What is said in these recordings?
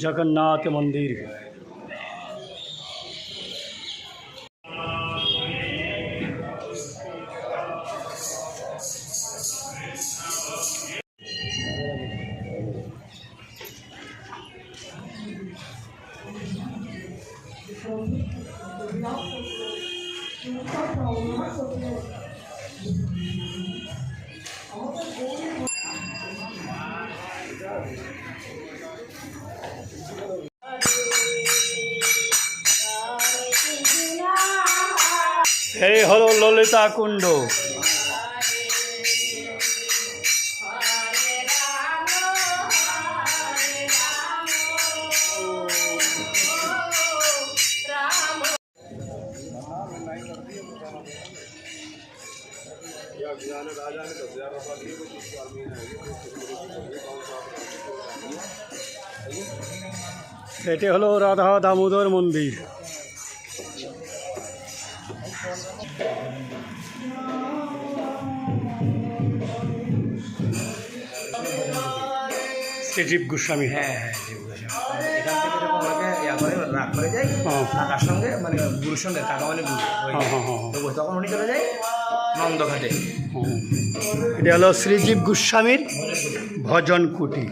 जगन्नाथ मंदिर। এই হলো ললিতা কুণ্ড। এটি হলো রাধা দামোদর মন্দির। শ্রীজীব গোস্বামী। হ্যাঁ হ্যাঁ, জীব গোস্বামী এখান থেকে যখন ওনাকে ইয়া করে রাগ করে যায় কাকার সঙ্গে, মানে গুরুর সঙ্গে, কাকা মানে গুরু, তো তখন উনি চলে যায় নন্দঘাটে। এটা হলো শ্রীজীব গোস্বামীর ভজন কুটি।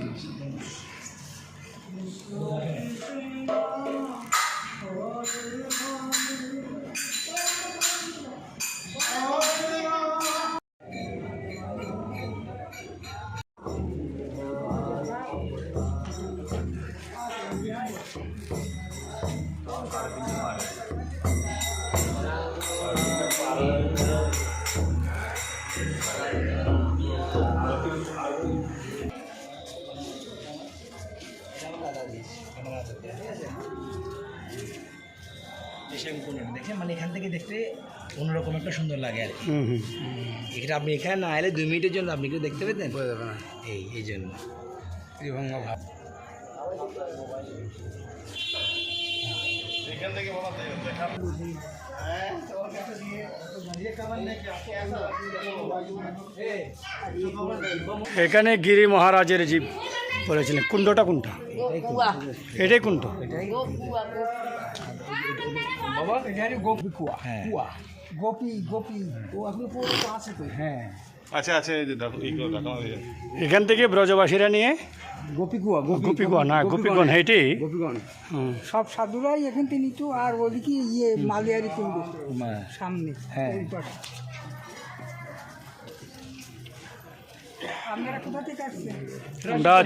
দেখেন, মানে এখান থেকে দেখতে অন্যরকম একটা সুন্দর লাগে আর কি। এটা আপনি এখানে না এলে 2 মিনিটের জন্য আপনি কেউ দেখতে পেতেন না, এই জন্য ত্রিভঙ্গ ভাব। এখানে গিরি মহারাজের জীব বলেছিলেন। কুণ্ডটা কোনটা? এটাই কুণ্ড। আচ্ছা আচ্ছা, এখান থেকে ব্রজবাসীরা নিয়ে গোপীকুয়া না গোপীগণ, এইটি সব সাধুরাই এখান থেকে নিত। আর ওদিকে মালিয়ারি কুণ্ড সামনে। হ্যাঁ, আপনারা কোথা থেকে আসছেন? আমরা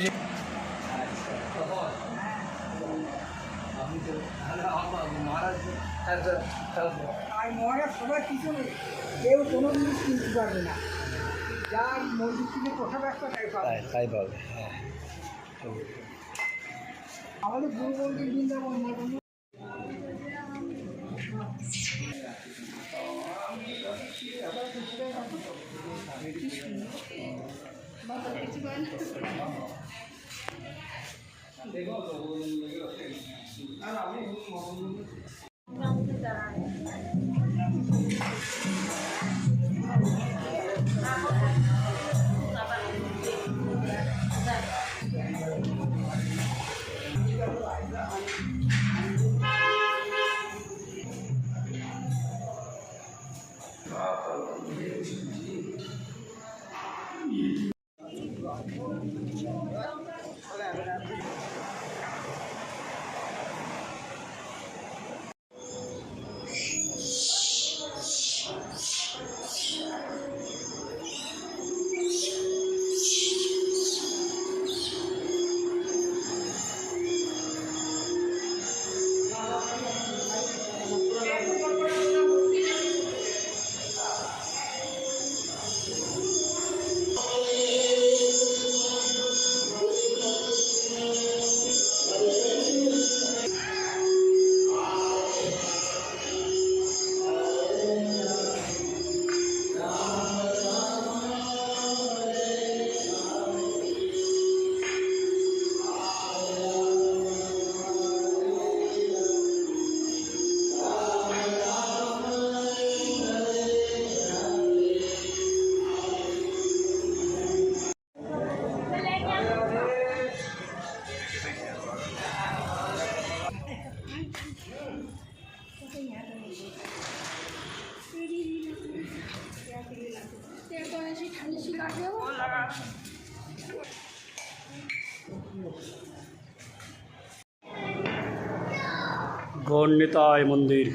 মহারাজ সবার পিছনে কেউ কোনো জিনিস কিনতে পারবে না। যার মসজিদ থেকে পোশাক একটা তাই পাবে। আমাদের গুরু মন্দির বৃন্দাবন গৌরনিতাই মন্দির।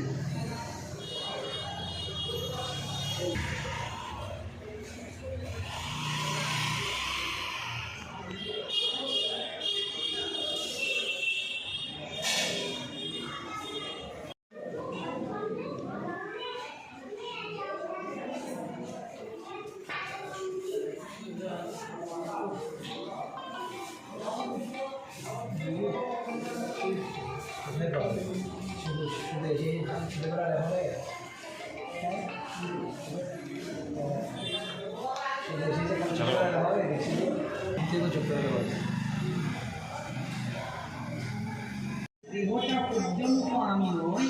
দেহটা পর্যন্ত আমি নই।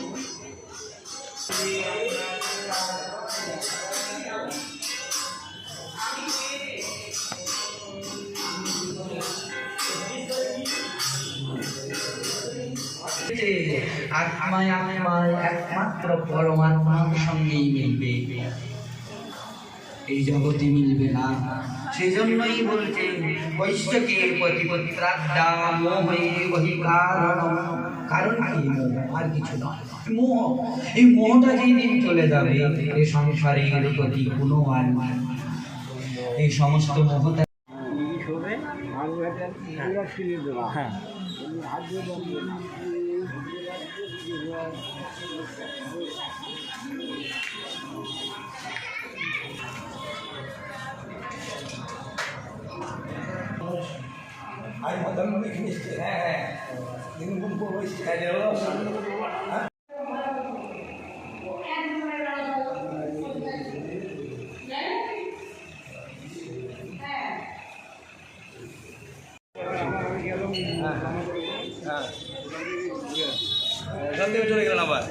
আত্মায় আত্মায় একমাত্র পরমাত্মার সঙ্গেই মিলবে, এই জগতে মিলবে না। সেজন্যই বলছে বৈশ্যকে প্রতিপত্রাদ্যা মোহে বহি কারণ। কারণ কি? মোহ, আর কিছু নয়। মোহ, এই মোহটা যেই দিন চলে যাবে এই সংসারের প্রতি কোনো আর নাই। এই সমস্ত মোহটা হ্যাঁ, চলে গেলেন আবার।